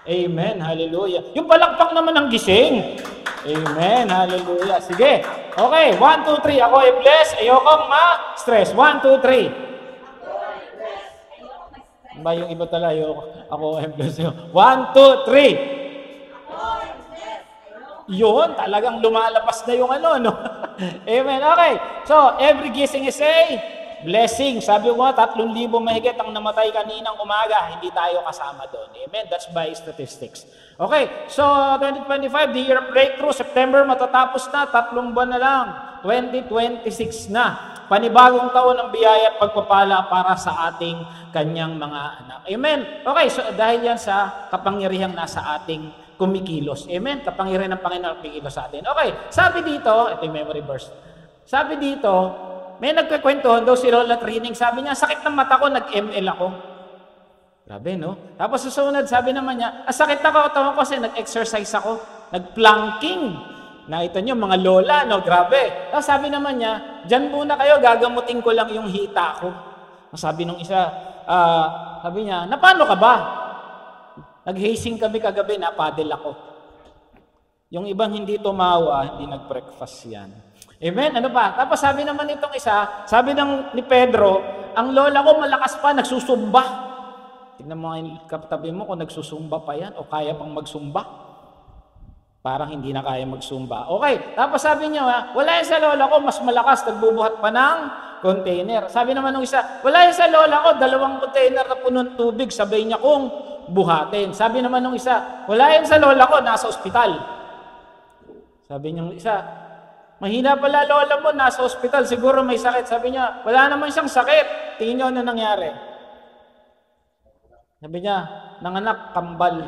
Amen. Hallelujah. Yung palakpak naman ng gising. Amen. Hallelujah. Sige. Okay. 1, 2, 3. Ako ay blessed. Ayokong ma-stress. 1, 2, 3. Ba yung iba talaga. Ako ay blessed. 1, 2, 3. Yun. Talagang lumalabas na yung ano, no? Amen. Okay. So, every gising is a blessing. Sabi ko nga, 3,000 mahigit ang namatay kaninang umaga. Hindi tayo kasama doon. Amen? That's by statistics. Okay, so 2025, the year of breakthrough. September matatapos na. 3 buwan na lang. 2026 na. Panibagong taon ng biyaya at pagpapala para sa ating kanyang mga anak. Amen? Okay, so dahil yan sa kapangyarihang nasa ating kumikilos. Amen? Kapangyarihan ng Panginoon kumikilos sa atin. Okay, sabi dito, ito yung memory verse. Sabi dito, may nagkakwentuhan daw si Lola Trining. Sabi niya, sakit ng mata ko, nag-ML ako. Grabe, no? Tapos susunod, sabi naman niya, sakit ako, tawag ko kasi nag-exercise ako. Nag-planking. Nakita niyo, mga lola, no? Grabe. Tapos sabi naman niya, dyan muna kayo, gagamutin ko lang yung hita ko. Sabi nung isa, sabi niya, na paano ka ba? Nag-hazing kami kagabi, napadel ako. Yung ibang hindi tumawa, hindi nag-breakfast yan. Amen? Ano ba? Tapos sabi naman itong isa, sabi ni Pedro, ang lola ko malakas pa, nagsusumba. Tignan mo yung katabi mo kung nagsusumba pa yan o kaya pang magsumba. Parang hindi na kaya magsumba. Okay, tapos sabi niya, wala yan sa lola ko, mas malakas, nagbubuhat pa ng container. Sabi naman ng isa, wala yan sa lola ko, 2 container na punong tubig, sabay niya kung buhatin. Sabi naman ng isa, wala yan sa lola ko, nasa ospital. Sabi niyang isa, mahina pala lola mo, nasa ospital, siguro may sakit. Sabi niya, wala naman siyang sakit. Tingin niyo ano nangyari. Sabi niya, nanganak, kambal,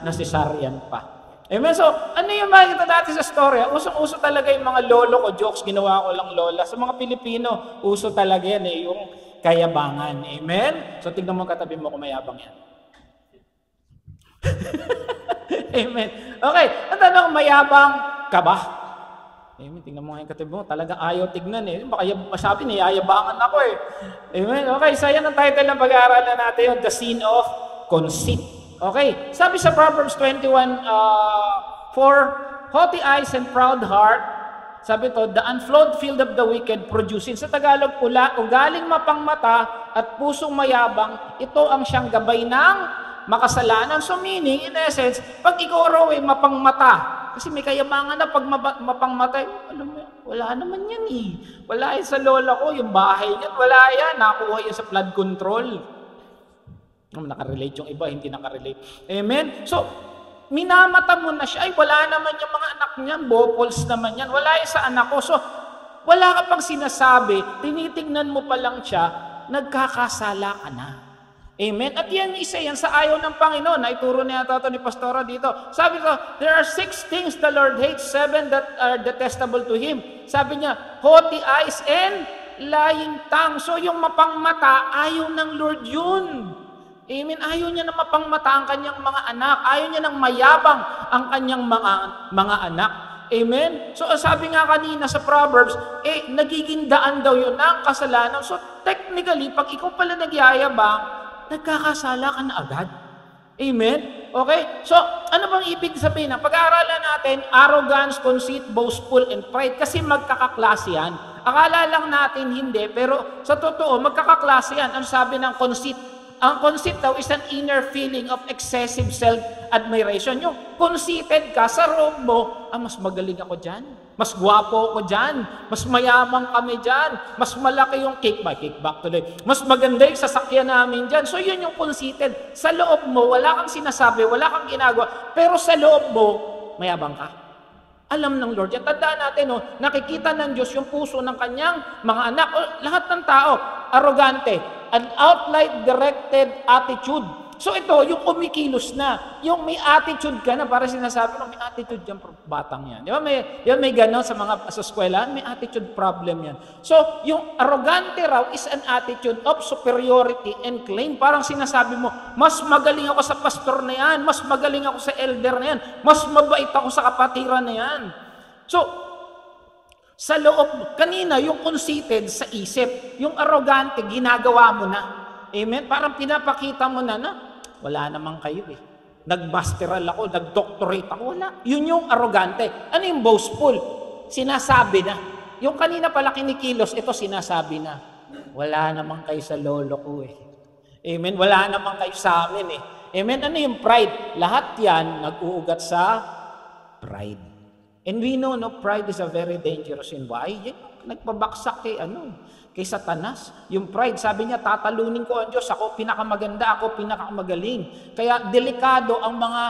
nasisaryan pa. Amen? So, ano yung makikita natin sa story? Usong-uso talaga yung mga lolo ko, jokes, ginawa ko lang lola. Sa mga Pilipino, uso talaga yan yung kayabangan. Amen? So, tignan mo katabi mo kung mayabang yan. Amen. Okay, ang tanong, mayabang ka ba? Amen. Tingnan mo ngayon katabi mo, talagang ayaw tignan eh. Baka masabi, niyayabangan ako eh. Amen. Okay, so yan ang title ng pag-aaralan natin, yung The Sin of Conceit. Okay, sabi sa Proverbs 21:4, haughty eyes and proud heart, sabi to, the unflowed field of the wicked producing. Sa Tagalog, ugaling mapangmata at pusong mayabang, ito ang siyang gabay ng makasalanan. So meaning, in essence, pag ikaw raw ay mapangmata, kasi may kayabangan na pag mapangmatay, alam mo, wala naman yan eh. Wala yan sa lola ko, yung bahay niyan, wala yan. Nakuha yan sa flood control. Nakarelate yung iba, hindi nakarelate. Amen? So, minamata mo na siya, ay wala naman yung mga anak niyan, bopols naman yan, wala yan sa anak ko. So, wala ka pang sinasabi, tinitignan mo pa lang siya, nagkakasala ka na. Amen? At yan, isa yan sa ayaw ng Panginoon. Naituro niya ito ni Pastora dito. Sabi ko, there are 6 things the Lord hates, 7 that are detestable to Him. Sabi niya, haughty eyes and lying tongue. So yung mapangmata, ayaw ng Lord yun. Amen? Ayaw niya na mapangmata ang kanyang mga anak. Ayaw niya ng mayabang ang kanyang mga anak. Amen? So sabi nga kanina sa Proverbs, nagiging daan daw yun ng kasalanan. So technically, pag ikaw pala nagyayabang, nagkakasala ka na agad. Amen? Okay? So, ano bang ibig sabihin? Pag-aaralan natin, arrogance, conceit, boastful, and pride. Kasi magkakaklase yan. Akala lang natin hindi, pero sa totoo, magkakaklase yan. Ano sabi ng conceit? Ang conceit daw is an inner feeling of excessive self-admiration. Yung conceited ka, sa loob mo, mas magaling ako dyan. Mas gwapo ako dyan. Mas mayamang kami dyan. Mas malaki yung kickback tuloy. Mas maganda yung sasakyan namin dyan. So yun yung conceited. Sa loob mo, wala kang sinasabi, wala kang ginagawa. Pero sa loob mo, mayabang ka. Alam ng Lord. Yan, tandaan natin, nakikita ng Diyos yung puso ng kanyang mga anak. Lahat ng tao, arrogante. An outright directed attitude. So ito, yung kumikilos na, yung may attitude ka na, para sinasabi may attitude yan, batang yan. Di ba? May gano'n sa eskwela, may attitude problem yan. So, yung arrogante raw is an attitude of superiority and claim. Parang sinasabi mo, mas magaling ako sa pastor na yan, mas magaling ako sa elder na yan, mas mabait ako sa kapatiran na yan. So, sa loob, kanina, yung conceited sa isip, yung arrogante, ginagawa mo na. Amen? Parang pinapakita mo na, wala naman kayo eh. nag-masteral ako, nag-doctorate ako. Wala. Yun yung arrogante. Ano yung boastful? Sinasabi na. Yung kanina pala kinikilos, ito sinasabi na. Wala naman kayo sa lolo ko eh. Amen? Wala naman kayo sa amin eh. Amen? Ano yung pride? Lahat yan nag-uugat sa pride. And we know, no, pride is a very dangerous sin. Why? Yan, nagpabaksak kay Satanas. Yung pride, sabi niya, tatalunin ko ang Diyos. Ako pinakamaganda, ako pinakamagaling. Kaya delikado ang mga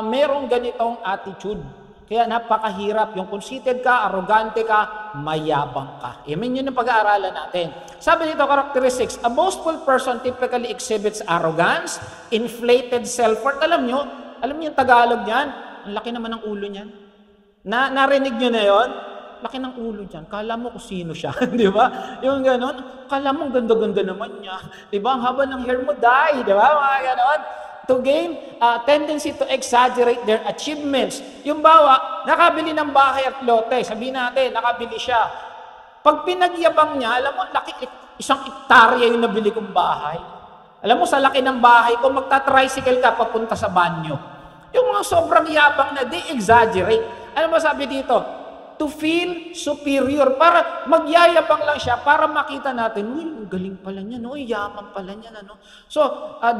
merong ganitong attitude. Kaya napakahirap. Yung conceited ka, arrogante ka, mayabang ka. Amen? Yun yung pag-aaralan natin. Sabi dito, characteristics, a boastful person typically exhibits arrogance, inflated self-worth. Alam nyo yung Tagalog niyan? Ang laki naman ng ulo niyan. Narinig nyo na yon? Laki ng ulo dyan. Kala mo kung sino siya. Di ba? Yung gano'n. Kala mo ganda-ganda naman niya. Di ba? Ang haba ng hair mo, die. Di ba? Mga gano'n. To gain tendency to exaggerate their achievements. Yung bawa, nakabili ng bahay at lote. Sabihin natin, nakabili siya. Pag pinagyabang niya, alam mo, laki, isang hektarya yung nabili kong bahay. Alam mo, sa laki ng bahay ko, magta-tricycle ka papunta sa banyo. Yung mga sobrang yabang na, they exaggerate. Ano ba sabi dito? To feel superior. Para magyayabang lang siya, para makita natin, uy, galing pala niya, no? Yaman pala niya, no? So,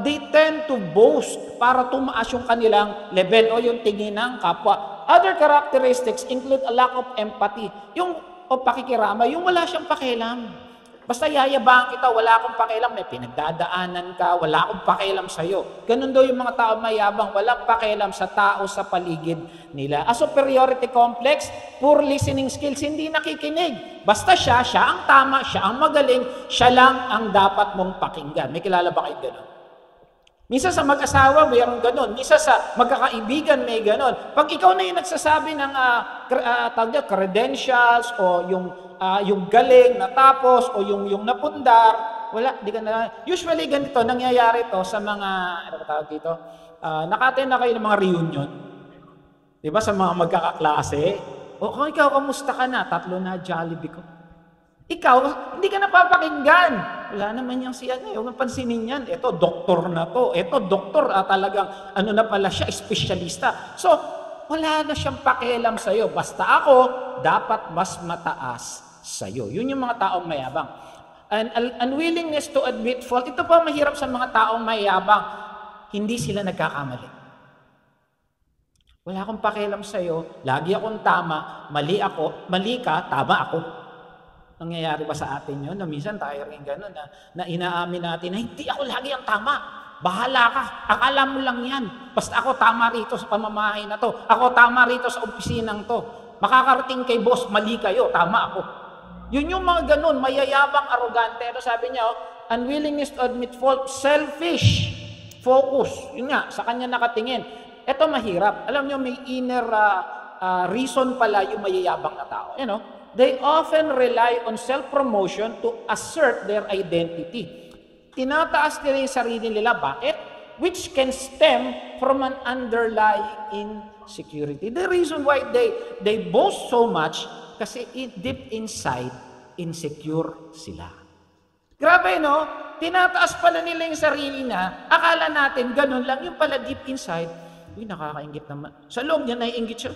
they tend to boast para tumaas yung kanilang level o yung tingin ng kapwa. Other characteristics include a lack of empathy. Yung pakikirama, yung wala siyang pakialam. Basta yayabang kita, wala akong pakialam, may pinagdadaanan ka, wala akong pakialam sa'yo. Ganun daw yung mga tao mayabang, walang pakialam sa tao sa paligid nila. A superiority complex, poor listening skills, hindi nakikinig. Basta siya ang tama, siya ang magaling, siya lang ang dapat mong pakinggan. May kilala ba kayo ganun? Minsan sa mag-asawa, mayroong ganun. Minsan sa magkakaibigan, may ganun. Pag ikaw na yung nagsasabi ng credentials o yung galing natapos o yung napundar, wala, di ka na. Usually ganito, nangyayari to sa mga, ano ba tawag dito? Naka-attend na kayo ng mga reunion. Di ba, sa mga magkakaklase? O kung ikaw, kamusta ka na? 3 na Jollibee ko. Ikaw, hindi ka napapakinggan. Wala naman yung huwag mong pansinin yan. Ito, doktor na to. Ito, doktor, talagang, na pala siya, espesyalista. So, wala na siyang pakialam sa'yo. Basta ako, dapat mas mataas sa'yo. Yun yung mga taong mayabang. And unwillingness to admit fault, ito pa mahirap sa mga taong mayabang. Hindi sila nagkakamali. Wala akong pakialam sa'yo, lagi akong tama, mali ka, tama ako. Nangyayari ba sa atin yun? Na minsan tayo rin gano'n na inaamin natin na hindi ako lagi ang tama. Bahala ka. Akala mo lang yan. Basta ako tama rito sa pamamahay na to. Ako tama rito sa opisinang to. Makakarating kay boss, mali kayo, tama ako. Yun yung mga gano'n, mayayabang, arrogante. Ano sabi niya? Unwillingness to admit fault, selfish, focus. Yun nga, sa kanya nakatingin. Ito mahirap. Alam niyo, may inner reason pala yung mayayabang na tao. You know? They often rely on self-promotion to assert their identity. Tinataas nila yung sarili nila. Bakit? Which can stem from an underlying insecurity. The reason why they boast so much, kasi deep inside, insecure sila. Grabe, no? Tinataas pala nila yung sarili na, akala natin ganun lang, yung pala deep inside, uy, nakakaingit naman. Sa loob niya, naiingit siya.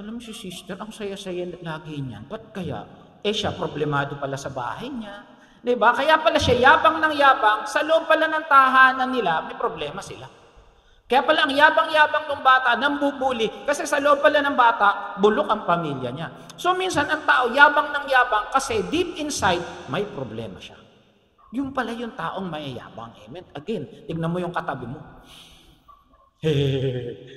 Alam mo si sister, ang saya-saya lagi niyan. Ba't kaya? Siya, problemado pala sa bahay niya. Diba? Kaya pala siya, yabang ng yabang, sa loob pala ng tahanan nila, may problema sila. Kaya pala ang yabang-yabang ng bata, nambubuli, kasi sa loob pala ng bata, bulok ang pamilya niya. So minsan, ang tao, yabang ng yabang, kasi deep inside, may problema siya. Yung pala yung taong mayayabang. Amen. Again, tignan mo yung katabi mo.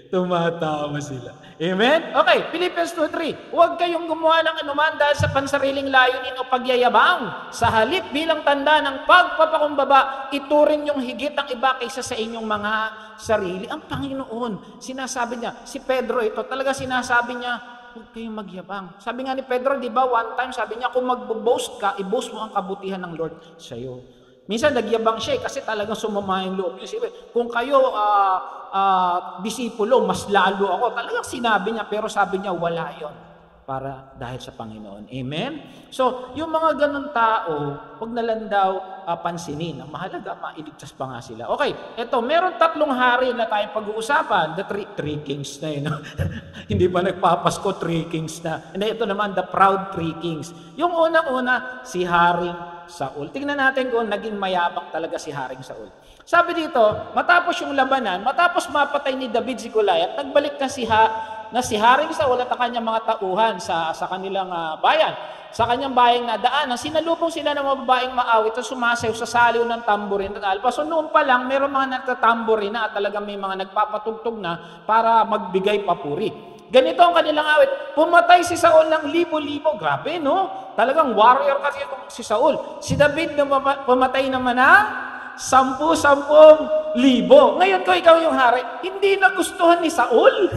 Tumatawa sila. Amen? Okay, Philippians 2:3. Huwag kayong gumawa ng anuman dahil sa pansariling layunin o pagyayabang. Sa halip bilang tanda ng pagpapakumbaba, ituring yung higit ang iba kaysa sa inyong mga sarili. Ang Panginoon, sinasabi niya, si Pedro ito, talaga sinasabi niya, huwag kayong magyabang. Sabi nga ni Pedro, di ba, one time, sabi niya, kung mag-boast ka, i-boast mo ang kabutihan ng Lord sa'yo. Minsan nagyabang siya kasi talagang sumama yung loob niya. Kung kayo disipulo, mas lalo ako. Talagang sinabi niya, pero sabi niya, wala yon. para dahil sa Panginoon. Amen? So, yung mga ganun tao, huwag na lang daw pansinin. Ang mahalaga, mailigtas pa nga sila. Okay, eto, meron 3 hari na tayong pag-uusapan. The three kings na yun. No? Hindi ba nagpapasko, 3 kings na. And ito naman, the proud 3 kings. Yung unang-una, si Haring Saul. Tingnan natin kung naging mayabang talaga si Haring Saul. Sabi dito, matapos yung labanan, matapos mapatay ni David si Goliath, nagbalik na si Haring Saul at ang kanyang mga tauhan sa kanilang bayan. Sa kanyang bayang nadaanan, sinalubong sila ng mga babaeng maawit at sumasayaw sa saliw ng tamborin at alpa. So noon pa lang, meron mga nagtatamborin na at talagang may mga nagpapatugtog na para magbigay papuri. Ganito ang kanilang awit. Pumatay si Saul ng libo-libo. Grabe, no? Talagang warrior kasi si Saul. Si David na pumatay naman ng 10,000 libo. Ngayon ko ikaw yung hari, hindi nagustuhan ni Saul.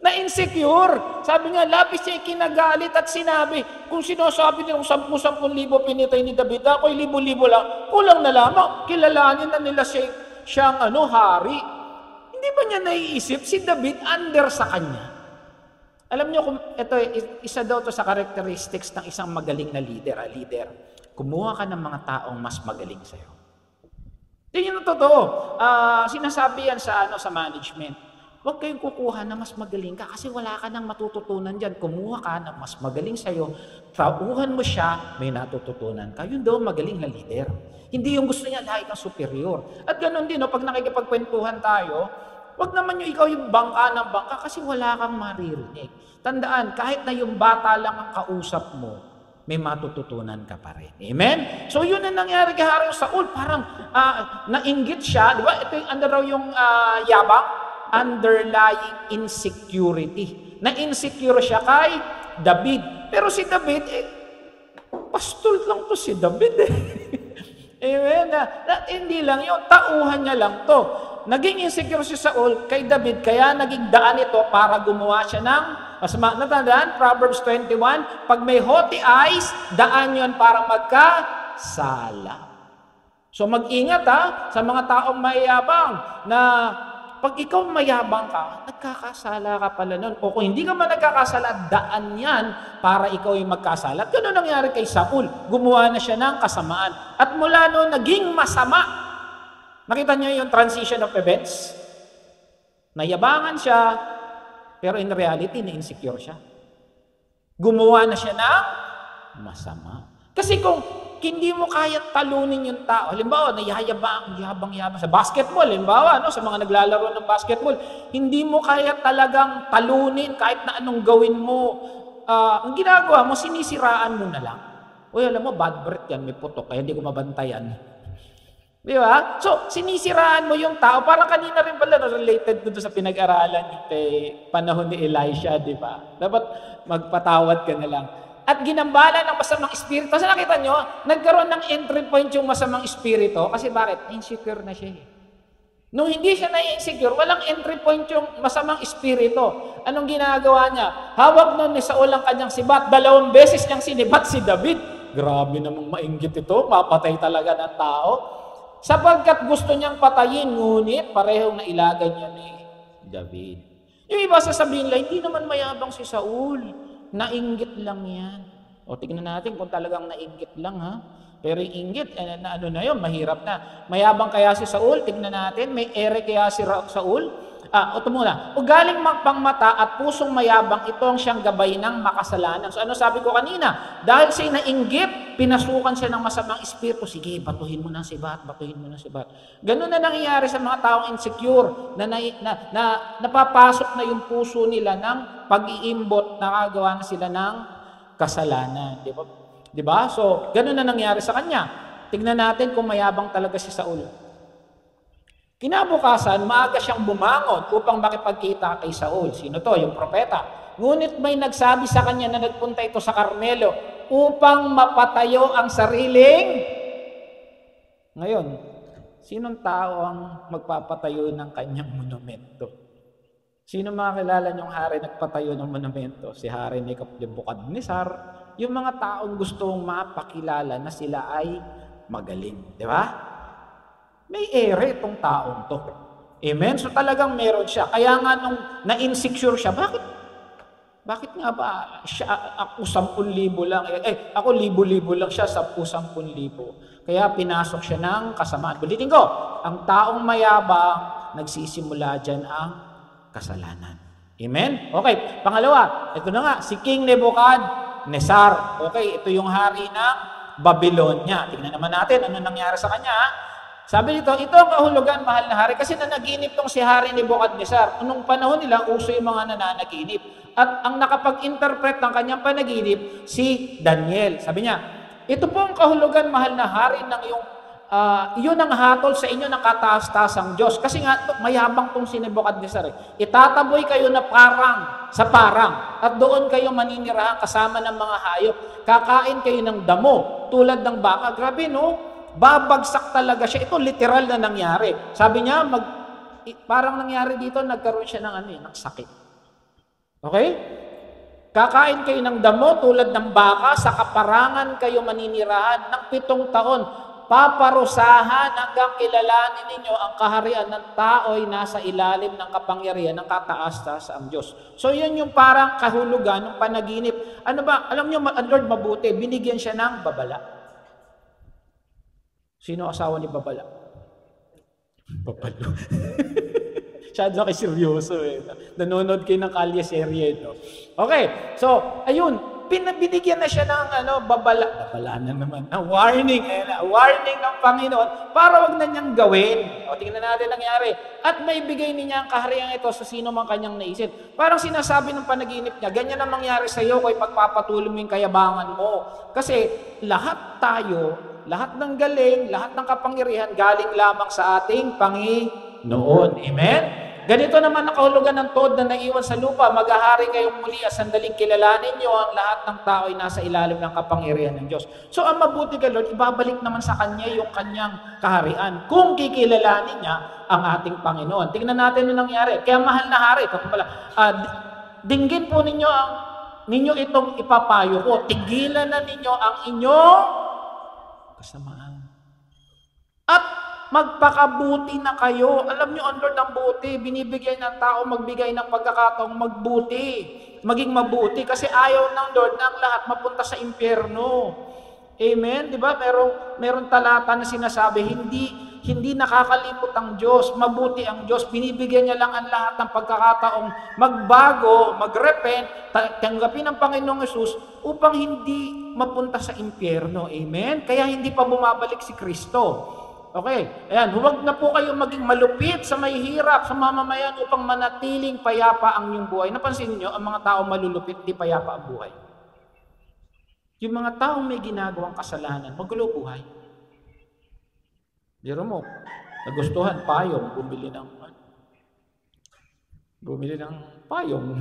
Na-insecure. Sabi nga, labis siya kinagalit at sinabi, kung sinasabi nilang 10,000 libo pinitay ni David, ako'y libo-libo lang, kulang na lamang, kilalanin na nila siyang hari. Hindi ba niya naiisip si David under sa kanya? Alam niyo, kung ito, isa daw to sa characteristics ng isang magaling na leader. Kumuha ka ng mga taong mas magaling sa'yo. Yun yung totoo. Sinasabi yan sa management. Huwag kayong kukuha na mas magaling ka kasi wala ka nang matututunan dyan. Kumuha ka na mas magaling sa'yo. Tauhan mo siya, may natututunan ka. Yun daw magaling na leader. Hindi yung gusto niya dahil kang superior. At ganun din, pag nakikipagkwentuhan tayo, huwag naman yung ikaw yung bangka ng bangka kasi wala kang maririnig. Tandaan, kahit na yung bata lang ang kausap mo, may matututunan ka pa rin. Amen? So yun ang nangyari kay Haring Saul. Parang nainggit siya. Di ba? Ito yung raw yung yabang. Underlying insecurity. Na-insecure siya kay David. Pero si David, pastol lang to si David Amen? Hindi lang yun. Tauhan niya lang to. Naging insecure si Saul kay David, kaya naging daan ito para gumawa siya ng masama. Natandaan, Proverbs 21, pag may haughty eyes, daan yon para magkasala. So mag-ingat sa mga taong mayabang na pag ikaw mayabang ka, nagkakasala ka pala nun. O kung hindi ka man nagkakasala, daan yan para ikaw yung magkasala. At gano'n nangyari kay Saul. Gumawa na siya ng kasamaan. At mula noon, naging masama. Nakita niyo yung transition of events? Nayabangan siya, pero in reality, na-insecure siya. Gumawa na siya ng masama. Kasi kung hindi mo kaya talunin yung tao, halimbawa, nayayabang sa basketball, halimbawa, sa mga naglalaro ng basketball, hindi mo kaya talagang talunin kahit na anong gawin mo. Ang ginagawa mo, sinisiraan mo na lang. Uy, alam mo, bad breath yan, may putok, kaya hindi ko mabantayan. Di ba? So, sinisiraan mo yung tao. Parang kanina rin pala, related doon sa pinag-aralan panahon ni Elisha, di ba? Dapat magpatawad ka na lang. At ginambala ng masamang espiritu. Kasi nakita nyo, nagkaroon ng entry point yung masamang espiritu. Kasi bakit? Insecure na siya. Nung hindi siya na-insecure, walang entry point yung masamang espiritu. Anong ginagawa niya? Hawak nun ni Saul ang kanyang sibat. 2 beses niyang sinibat si David. Grabe namang mainggit ito. Mapatay talaga ng tao. Sapagkat gusto niyang patayin, ngunit parehong nailagan niya ni David. Yung iba sasabihin lang, hindi naman mayabang si Saul. Nainggit lang yan. O tignan natin kung talagang nainggit lang Pero yung inggit, na yun, mahirap na. Mayabang kaya si Saul, tignan natin, may ere kaya si Saul. Ito muna, ugaling magpangmata at pusong mayabang, ito ang siyang gabay ng makasalanan. So ano sabi ko kanina? Dahil siya nainggit, pinasukan siya ng masamang espiritu. Sige, batuhin mo ng sibat. Ganun na nangyayari sa mga taong insecure na napapasok na yung puso nila ng pag-iimbot, nakagawa na sila ng kasalanan. Di ba? So, ganun na nangyari sa kanya. Tignan natin kung mayabang talaga si Saul. Kinabukasan, maaga siyang bumangon upang makipagkita kay Saul. Sino to? Yung propeta. Ngunit may nagsabi sa kanya na nagpunta ito sa Carmelo upang mapatayo ang sariling. Ngayon, sinong tao ang magpapatayo ng kanyang monumento? Sino makakilala niyong hari nagpatayo ng monumento? Si Hari Nebukadnezar. Yung mga taong gustong mapakilala na sila ay magaling. Di ba? May ere itong taong to. Amen? So talagang meron siya. Kaya nga nung na-insecure siya, bakit Bakit nga ba ako 10,000 lang, ako 1,000 lang siya, 10,000. Kaya pinasok siya ng kasamaan. Ulitin ko, ang taong mayabang, nagsisimula dyan ang kasalanan. Amen? Okay, pangalawa, ito na nga, si King Nebuchadnezzar. Okay, ito yung hari ng Babylonia. Tingnan naman natin ano nangyari sa kanya. Sabi nito, ito ang kahulugan, mahal na hari, kasi nanaginip tong si Hari Nebuchadnezzar. Nung panahon nila, uso yung mga nananaginip. At ang nakapag-interpret ng kanyang panaginip, si Daniel. Sabi niya, ito po ang kahulugan, mahal na hari, ng iyon ang hatol sa inyo ng kataas-taasang Diyos. Kasi nga, mayabang tong si Nebuchadnezzar. Itataboy kayo na sa parang, at doon kayo maninirahan kasama ng mga hayop. Kakain kayo ng damo, tulad ng baka. Grabe, no? Babagsak talaga siya. Ito literal na nangyari. Sabi niya, parang nangyari dito, nagkaroon siya ng sakit. Okay? Kakain kayo ng damo tulad ng baka, sa kaparangan kayo maninirahan ng 7 taon. Paparusahan hanggang kilalanin ninyo ang kaharian ng tao'y nasa ilalim ng kapangyarihan ng kataas-taas ang Diyos. So yun yung parang kahulugan ng panaginip. Ano ba? Alam niyo, ang Lord mabuti, binigyan siya ng babala. Sino asawa ni Babala? Babalo. Masyado kayo seryoso eh. Nanonood kayo ng Kalye serye. No? Okay, so, ayun. Binigyan na siya ng babala. Babala na naman. Warning. Warning ng Panginoon para wag na niyang gawin. O, tingnan natin nangyari. At may bigay niya ang kaharian ito sa sino mang kanyang naisip. Parang sinasabi ng panaginip niya, ganyan ang mangyari sa iyo kung ipagpapatuloy mo yung kayabangan mo. Kasi lahat tayo, lahat ng galing, lahat ng kapangyarihan, galing lamang sa ating Panginoon. Amen? Ganito naman ang kahulugan ng tod na naiwan sa lupa. Maghahari kayong muli at sandaling kilalanin nyo ang lahat ng tao ay nasa ilalim ng kapangyarihan ng Diyos. So ang mabuti ka, Lord, ibabalik naman sa Kanya yung Kanyang kaharian kung kikilalanin niya ang ating Panginoon. Tingnan natin ang nangyari. Kaya mahal na hari, ito pala, dinggin po ninyo itong ipapayo ko. Tigilan na ninyo ang inyong kasamaan. At magpakabuti na kayo. Alam nyo, ang Lord ang buti. Binibigay ng tao magbigay ng pagkakataong magbuti. Maging mabuti. Kasi ayaw ng Lord na ang lahat mapunta sa impyerno. Amen? Di ba? Meron talata na sinasabi, hindi nakakalimot ang Diyos. Mabuti ang Diyos. Binibigyan niya lang ang lahat ng pagkakataong magbago, magrepent, tanggapin ang Panginoong Yesus upang hindi mapunta sa impyerno. Amen? Kaya hindi pa bumabalik si Kristo. Okay, ayan, huwag na po kayong maging malupit sa may hirap, sa mamamayan upang manatiling payapa ang inyong buhay. Napansin niyo, ang mga tao malulupit, di payapa ang buhay. Yung mga taong may ginagawang kasalanan, magulo buhay. Biro mo, nagustuhan, payong, bumili ng payong.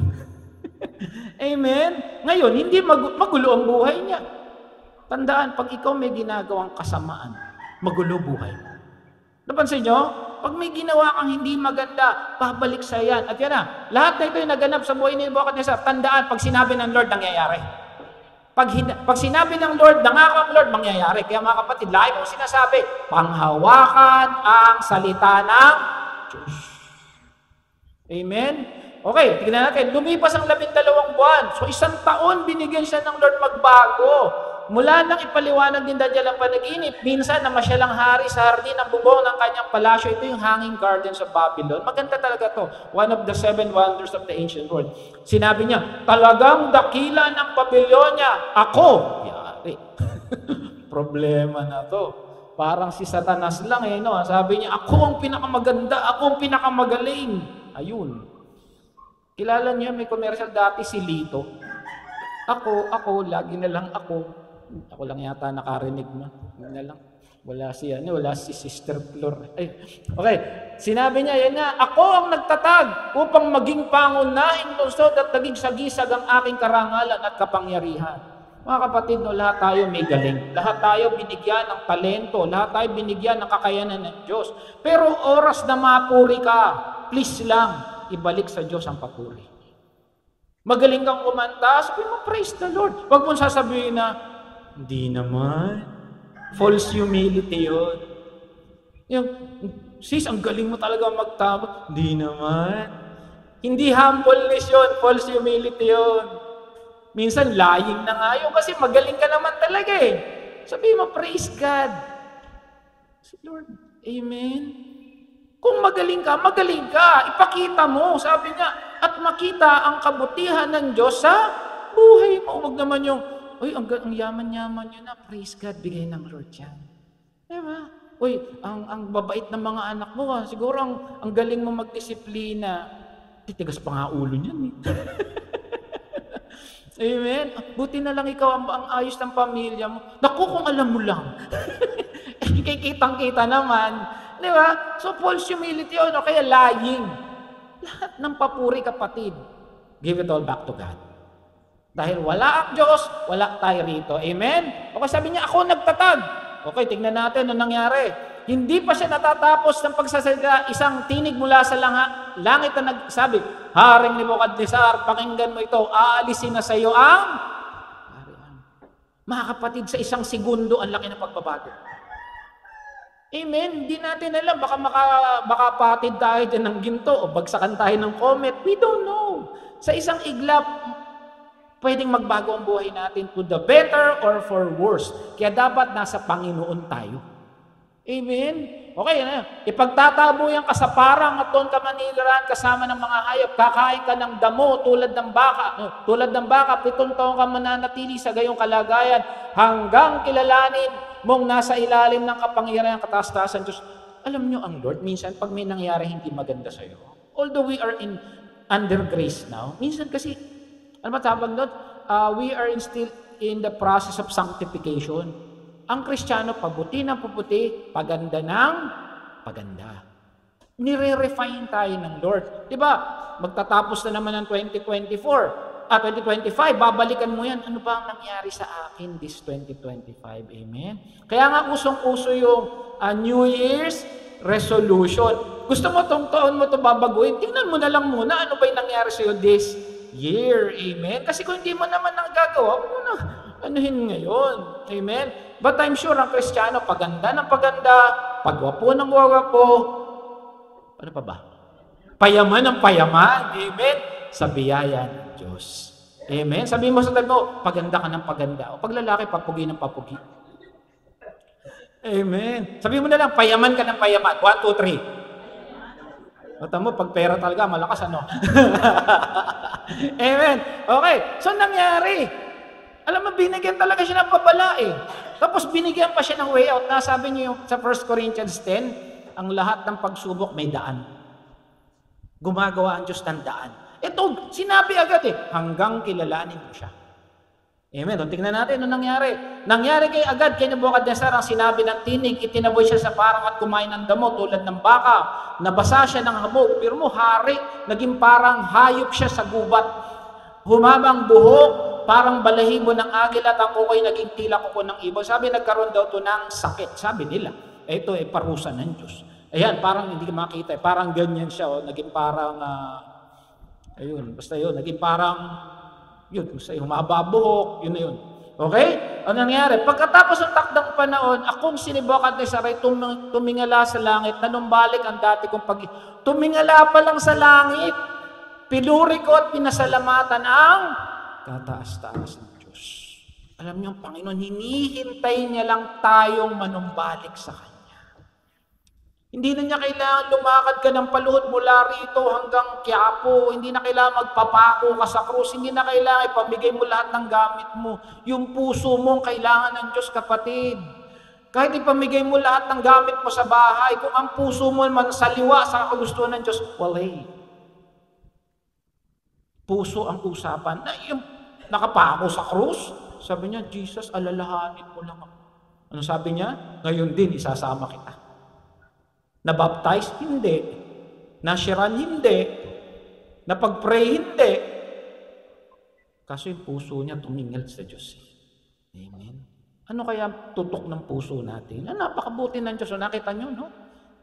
Amen? Ngayon, hindi magulo ang buhay niya. Tandaan, pag ikaw may ginagawang kasamaan, magulo buhay. Napansin nyo? Pag may ginawa kang hindi maganda, babalik sa yan. At yan na, lahat na ito yung naganap sa buhay ni Nebuchadnezzar. Tandaan, pag sinabi ng Lord, nangyayari. Pag sinabi ng Lord, nangako ang Lord, mangyayari. Kaya mga kapatid, lagi kong sinasabi, panghawakan ang salita ng Diyos. Amen? Okay, tignan natin. Lumipas ang 12 buwan. So 1 taon binigyan siya ng Lord magbago. Mula nang ipaliwanag din Daniel ang panaginip, minsan na masyalang hari sa hardin ang bubong ng kanyang palasyo. Ito yung Hanging Gardens of Babylon. Maganda talaga to. One of the 7 wonders of the ancient world. Sinabi niya, talagang dakila ng Babylonia. Ako. Yari. Problema na to. Parang si Satanas lang no? Sabi niya, ako ang pinakamaganda, ako ang pinakamagaling. Ayun. Kilala niyo, may commercial dati si Lito. Ako, lagi na lang ako. Ako lang yata nakarinig mo. Na lang. Wala si Sister Flor. Okay. Sinabi niya, yan nga, ako ang nagtatag upang maging pangunahing lungsod at naging sagisag ang aking karangalan at kapangyarihan. Mga kapatid, lahat tayo may galing. Lahat tayo binigyan ng talento. Lahat tayo binigyan ng kakayanan ng Diyos. Pero oras na mapuri ka, please lang, ibalik sa Diyos ang papuri. Magaling kang kumanta, sabihin mo, praise the Lord. Huwag mong sasabihin na, hindi naman. False humility yun. Yung, sis, ang galing mo talaga magtama. Hindi naman. Hindi humbleness yun, false humility yun. Minsan, lying na nga yun kasi magaling ka naman talaga eh. Sabi mo, praise God. Lord, amen. Kung magaling ka, magaling ka. Ipakita mo, sabi niya, at makita ang kabutihan ng Diyos sa buhay mo. Huwag naman yung, uy, ang yaman-yaman yun na, praise God, bigay ng Lord yan. Diba? Uy, ang babait ng mga anak mo, siguro ang galing mo magdisiplina. Titigas pa nga ulo niyan eh. Amen? Buti na lang ikaw ang ayos ng pamilya mo. Naku, kung alam mo lang. Kay kitang-kita naman. Di ba? So, false humility o kaya lying. Lahat ng papuri, kapatid. Give it all back to God. Dahil wala ang Diyos, wala tayo rito. Amen? O sabi niya, ako nagtatag. Okay, tingnan natin ano nangyari. Hindi pa siya natatapos ng pagsasalita, isang tinig mula sa langit na nagsabi, Haring Nebukadnezar, pakinggan mo ito, aalisin na sa iyo ang harian. Mga kapatid, sa isang segundo, ang laki ng pagbabago. Amen? Hindi natin alam, baka patid tayo dyan ng ginto o bagsakan tayo ng comet. We don't know. Sa isang iglap, pwedeng magbago ang buhay natin to the better or for worse. Kaya dapat nasa Panginoon tayo. Amen? Okay na. Ipagtatabuyan ka sa parang at doon ka manirahan kasama ng mga hayop. Kakain ka ng damo tulad ng baka. Tulad ng baka, 7 taon ka mananatili sa gayong kalagayan hanggang kilalanin mong nasa ilalim ng kapangyarihan ng kataas-taasan Diyos. Alam nyo ang Lord, minsan pag may nangyari hindi maganda sa'yo, although we are under grace now, minsan kasi, ano ba tawag doon? We are still in the process of sanctification. Ang Kristiyano, pabuti ng pabuti, paganda ng paganda. Nire-refine tayo ng Lord. Diba? Magtatapos na naman ng 2025, babalikan mo yan. Ano ba ang nangyari sa akin this 2025? Amen? Kaya nga usong-uso yung New Year's resolution. Gusto mo tong taon mo ito babaguhin? Tingnan mo na lang muna ano ba yung nangyari sa iyo this year. Amen? Kasi kung hindi mo naman nagagawa, huwag mo na anuhin ngayon. Amen? But I'm sure ang Kristiyano, paganda ng paganda, pagwapo ng wawapo, ano pa ba? Payaman ng payaman. Amen? Sa biyaya ng Diyos. Amen? Sabihin mo sa tabi mo, paganda ka ng paganda. O pag lalaki, papugi ng papugi. Amen? Sabihin mo na lang, payaman ka ng payaman. 1, 2, 3. Nota mo, pag pera talaga, malakas ano? Amen? Okay. So, nangyari. Alam mo, binigyan talaga siya ng babala eh. Tapos binigyan pa siya ng way out. Nasabi niyo yung sa 1 Corinthians 10, ang lahat ng pagsubok may daan. Gumagawa ang Diyos ng daan. Ito, sinabi agad eh, hanggang kilalanin mo siya. Amen. Tingnan natin ano nangyari. Nangyari kay agad kay Nebukadnezar ang sinabi ng tinig, itinaboy siya sa parang at kumain ng damo tulad ng baka. Nabasa siya ng habog. Pero mo, hari, naging parang hayop siya sa gubat. Humabang buhok, parang balahibo ng agil at ang kukoy naging tila kuko ng ibon. Sabi, nagkaroon daw ito ng sakit. Sabi nila, ito ay parusa ng Diyos. Ayan, parang hindi ka makita. Parang ganyan siya. Oh. Naging parang, ayun, basta yun. Naging parang, yun, basta yung humaba buhok, yun na yun. Okay? Ano nangyari? Pagkatapos ng takdang panahon, akong si Nebukadnezar ay tumingala sa langit, nanumbalik ang dati kong tumingala pa lang sa langit, pinuri ko at pinasalamatan ang kataas-taas ng Diyos. Alam niyo, ang Panginoon, hinihintay niya lang tayong manumbalik sa Kanya. Hindi na niya kailangan lumakad ka ng paluhod mula rito hanggang Quiapo. Hindi na kailangan magpapako ka sa krus. Hindi na kailangan ipamigay mo lahat ng gamit mo. Yung puso mo kailangan ng Diyos, kapatid. Kahit ipamigay mo lahat ng gamit mo sa bahay, kung ang puso mo man saliwa sa kagustuhan ng Diyos, well, hey, puso ang usapan. Na yung nakapako sa krus, sabi niya, Jesus, alalahanin mo lang ako. Ano sabi niya? Ngayon din, isasama kita. Na-baptize? Hindi. Na-shiran? Hindi. Na-pag-pray? Hindi. Kaso yung puso niya tumingil sa Diyos. Amen. Ano kaya tutok ng puso natin? Napakabuti ng Diyos. Nakita niyo, no?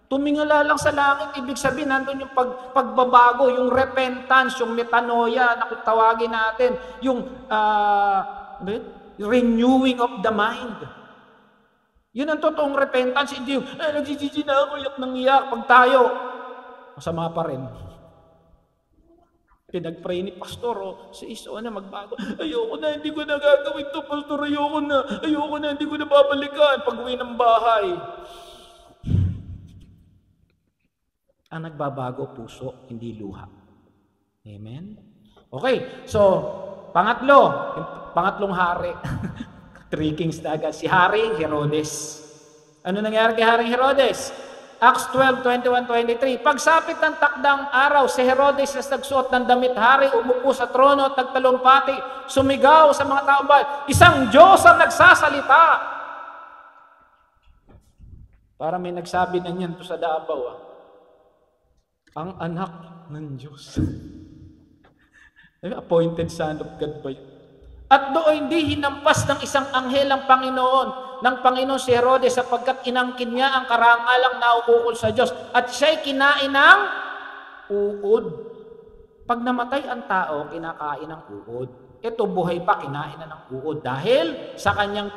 Tumingala lang sa langit. Ibig sabihin, nandun yung pagbabago, yung repentance, yung metanoia, na kung tawagin natin, yung renewing of the mind. Yun ang totoong repentance, hindi yung, nagsisisi na ako, iyak ng iyak. Pag tayo, masama pa rin. Pinag-pray ni pastor, si iso na magbago. Ayoko na, hindi ko na gagawin to, pastor. Ayoko na, hindi ko na babalikan pag-uwi ng bahay. Ang nagbabago, puso, hindi luha. Amen? Okay, so, pangatlong hari. Three kings na agad. Si Haring Herodes. Ano nangyari kay Haring Herodes? Acts 12:21-23. Pagsapit ng takdang araw, si Herodes na nagsuot ng damit hari, umupo sa trono at nagtalumpati, sumigaw sa mga taong bayan, isang Diyos ang nagsasalita. Para may nagsabi na niyan to sa Davao, ang anak ng Diyos. Appointed son of God ba yun? At doon hindi hinampas ng isang anghel ang ng Panginoon si Herodes sapagkat inangkin niya ang karangalang nauukol sa Diyos at siya'y kinain ng uod. Pag namatay ang tao, kinakain ng uod. Ito buhay pa, kinain na ng uod dahil sa kanyang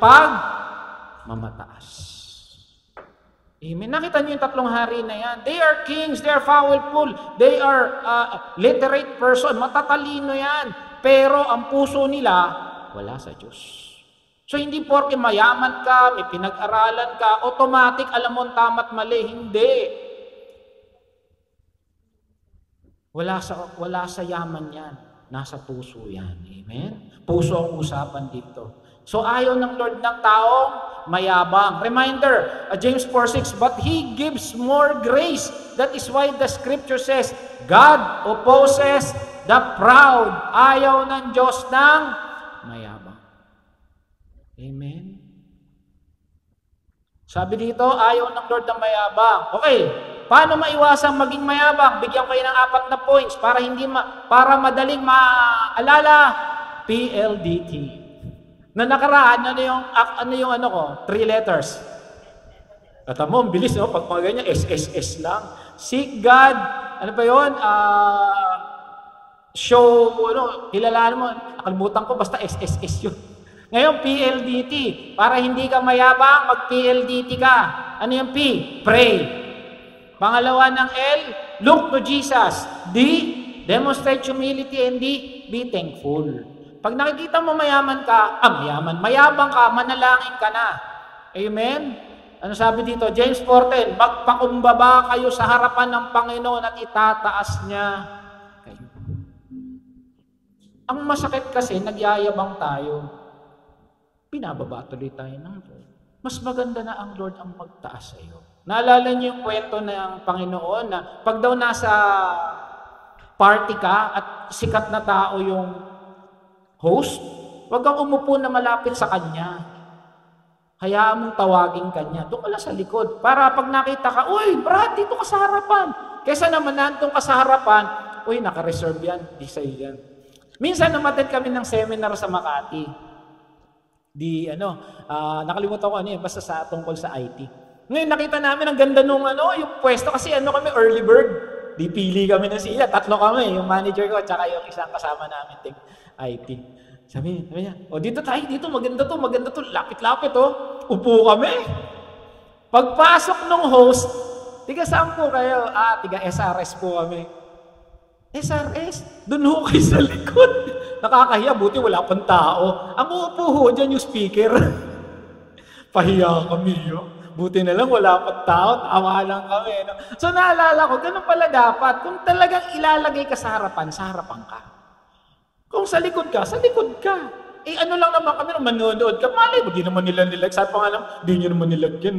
mamataas. Amen. Nakita niyo yung tatlong hari na yan. They are kings, they are powerful, they are literate person, matatalino yan. Pero ang puso nila, wala sa Diyos. So hindi porke mayaman ka, may pinag-aralan ka, automatic alam mo tama't mali. Hindi. Wala sa yaman yan. Nasa puso yan. Amen? Puso ang usapan dito. So ayaw ng Lord ng taong mayabang. Reminder, James 4:6, but He gives more grace. That is why the scripture says, God opposes the proud. Ayaw ng Diyos ng mayabang. Amen? Sabi dito, ayaw ng Lord ng mayabang. Okay, paano maiwasang maging mayabang? Bigyan kayo ng 4 na points para madaling maalala. PLDT. Na nakaraan, ano yung 3 letters? At mo, ang bilis, no? Pag mga ganyan, SSS lang. Seek God, ano ba yun? Show, kilalaan mo. Nakalimutan ko, basta SSS yun. Ngayon, PLDT. Para hindi ka mayabang, mag-PLDT ka. Ano yung P? Pray. Pangalawa ng L, look to Jesus. D, demonstrate humility. And D, be thankful. Pag nakikita mo mayabang ka, manalangin ka na. Amen? Ano sabi dito? James 4:10, magpakumbaba kayo sa harapan ng Panginoon at itataas niya kayo. Ang masakit kasi, nagyayabang tayo. Pinababa tuloy tayo ng Lord. Mas maganda na ang Lord ang magtaas sa iyo. Naalala niyo yung kwento ng Panginoon na pag daw nasa party ka at sikat na tao yung host, huwag kang umupo na malapit sa kanya. Hayaan mong tawagin kanya. Doon ka lang sa likod. Para pag nakita ka, uy, Brad, dito ka sa harapan. Kesa naman nandun ka sa harapan, uy, naka-reserve yan. Di sa'yo yan. Minsan namatid kami ng seminar sa Makati. Nakalimutan ko basta sa tungkol sa IT. Ngayon nakita namin ang ganda nung yung pwesto kasi kami early bird. Di pili kami na siya. 3 kami, yung manager ko at saka yung isang kasama namin IT. Sabi niya, dito tayo, maganda to, lapit-lapit Upo kami. Pagpasok ng host, tiga saan po kayo? Tiga SRS po kami. SRS? Doon ho kayo sa likod. Nakakahiya, buti wala pang tao. Ang uupo ho, dyan yung speaker. Pahiya kami Buti na lang wala pang tao, tawa lang kami. So naalala ko, ganun pala dapat. Kung talagang ilalagay ka sa harapan ka. Kung sa likod ka, sa likod ka. Ano lang naman kami nung manonood ka, malay mo, di naman nila nilag. Sabi pa nga lang, di nyo naman nilagyan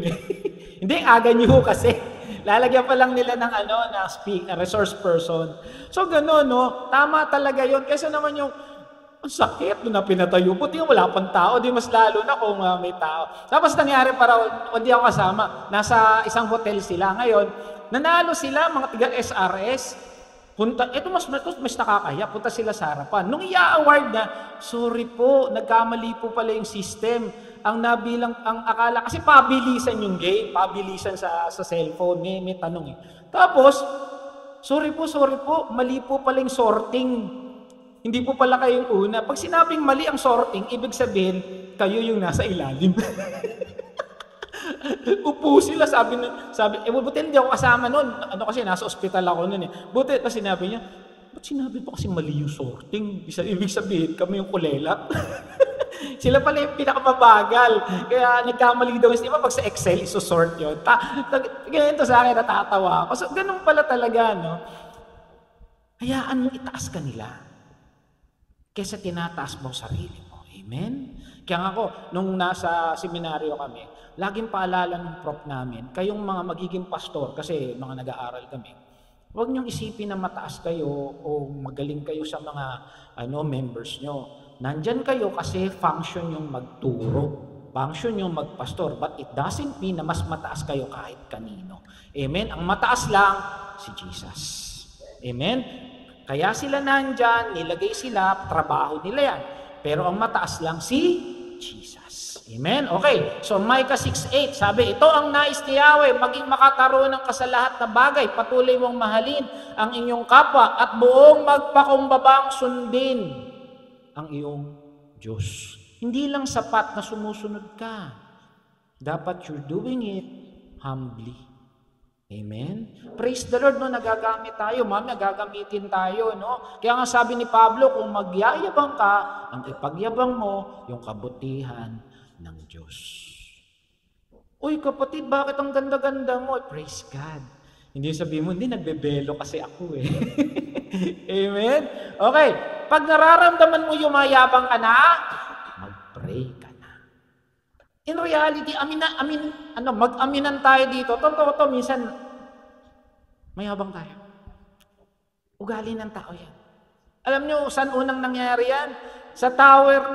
Hindi, aga nyo kasi. Lalagyan pa lang nila ng resource person. So gano'n, tama talaga yon. Kasi naman yung, ang sakit na pinatayo. Buti yung wala pang tao, di mas lalo na kung may tao. Tapos nangyari hindi ako kasama. Nasa isang hotel sila. Ngayon, nanalo sila, mga tiga SRS. Ito mas nakakahiya, punta sila sa harapan. Nung i-award na, sorry po, nagkamali po pala yung system. Ang akala, kasi pabilisan yung game, pabilisan sa cellphone, may tanong Tapos, sorry po, mali po pala yung sorting. Hindi po pala kayong una. Pag sinabing mali ang sorting, ibig sabihin, kayo yung nasa ilalim. Upo sila, sabi, buti hindi ako kasama noon. Kasi nasa ospital ako noon Buti, tapos sinabi niya, ba't sinabi pa kasi mali yung sorting? Ibig sabihin, kami yung kulelat. Sila pala yung pinakamabagal. Kaya nagkamali daw. Di ba pag sa Excel, isusort yun. Ganito sa akin, natatawa ako. So, ganun pala talaga, no? Hayaan mo itaas ka nila. Kesa tinataas mo sarili mo. Amen? Kaya nga ako, nung nasa seminaryo kami, laging paalala ng prof namin, kayong mga magiging pastor, kasi mga nag-aaral kami, huwag niyong isipin na mataas kayo o magaling kayo sa mga members nyo. Nandyan kayo kasi function yung magturo. Function yung magpastor. But it doesn't mean na mas mataas kayo kahit kanino. Amen? Ang mataas lang, si Jesus. Amen? Kaya sila nandyan, nilagay sila, trabaho nila yan. Pero ang mataas lang si Jesus. Amen? Okay. So Micah 6:8, sabi, ito ang nais ni Yahweh, maging makakaroon ka sa lahat na bagay, patuloy mong mahalin ang inyong kapwa at buong magpakumbabang sundin ang iyong Diyos. Hindi lang sapat na sumusunod ka. Dapat you're doing it humbly. Amen? Praise the Lord, no? Nagagamit tayo. Mami, gagamitin tayo, no? Kaya nga sabi ni Pablo, kung magyayabang ka, ang ipagyabang mo, yung kabutihan ng Diyos. Uy, kapatid, bakit ang ganda-ganda mo? Praise God. Hindi sabihin mo, hindi, nagbebelo kasi ako eh. Amen? Okay. Pag nararamdaman mo yumayabang ka na, mag-pray ka na. In reality, mag-aminan tayo dito. Totoo, minsan, mayabang tayo. Ugali ng tao yan. Alam nyo, saan unang nangyari yan? Sa Tower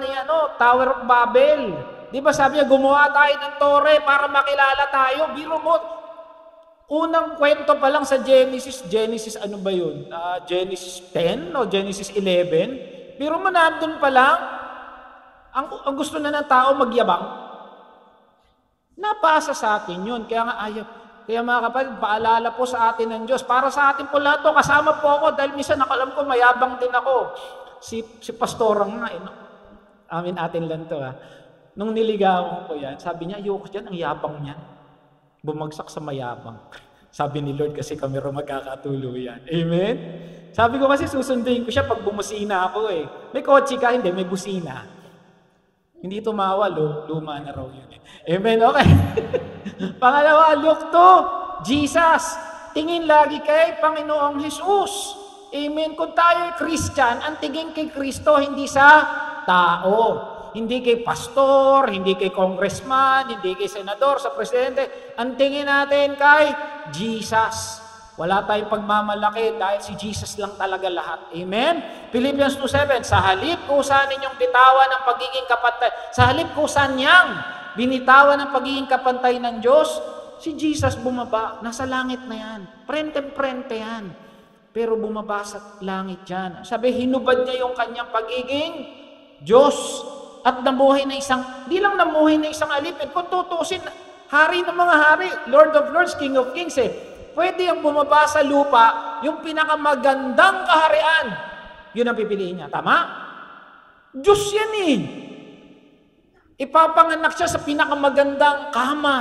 of Babel. Di ba sabi niya, gumawa tayo ng tore para makilala tayo. Biro mo, unang kwento pa lang sa Genesis ano ba yun? Genesis 10 o Genesis 11? Biro mo nandun pa lang, ang gusto na ng tao magyabang. Napasa sa atin yun. Kaya nga ayaw. Kaya mga kapatid, paalala po sa atin ng Diyos. Para sa atin po lahat to, kasama po ako dahil minsan nakalam ko mayabang din ako. Si pastorang nga, atin lang to Nung niligawan ko yan, sabi niya, ayoko dyan, ang yabang niyan. Bumagsak sa mayabang. Sabi ni Lord kasi kami rin magkakatuluyan. Amen? Sabi ko kasi susundin ko siya pag bumusina ako eh. May kotse ka, hindi, may busina. Hindi tumawa, luma na raw yun eh. Amen? Okay. Pangalawa, look to Jesus. Tingin lagi kay Panginoong Jesus. Amen? Kung tayo ay Christian, ang tingin kay Kristo, hindi sa tao. Hindi kay pastor, hindi kay congressman, hindi kay senador, sa presidente. Ang tingin natin kay Jesus. Wala tayong pagmamalaki dahil si Jesus lang talaga lahat. Amen? Philippians 2:7, sa halip kusa ninyong bitawan ng pagiging kapantay. Sa halip kusa niyang binitawan ng pagiging kapantay ng Diyos, si Jesus bumaba. Nasa langit na yan. Prente-prente yan. Pero bumaba sa langit yan. Sabi, hinubad niya yung kanyang pagiging Diyos. At namuhay na di lang namuhay na isang alipin. Kung tutusin, hari ng mga hari, Lord of Lords, King of Kings Pwede yung bumaba sa lupa, yung pinakamagandang kaharian. Yun ang pipiliin niya. Tama? Diyos yan Ipapanganak siya sa pinakamagandang kama.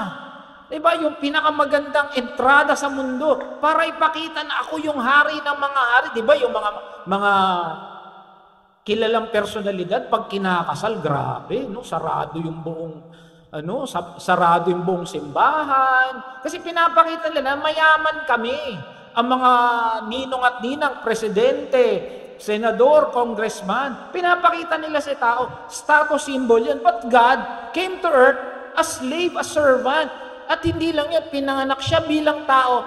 Diba? Yung pinakamagandang entrada sa mundo para ipakita na ako yung hari ng mga hari. Diba? Yung mga kilalang personalidad, pag kinakasal, grabe, sarado yung buong, sarado yung buong simbahan. Kasi pinapakita nila na mayaman kami. Ang mga ninong at ninang, presidente, senador, congressman, pinapakita nila sa tao, status symbol yan. But God came to earth as slave, as servant. At hindi lang yan, pinanganak siya bilang tao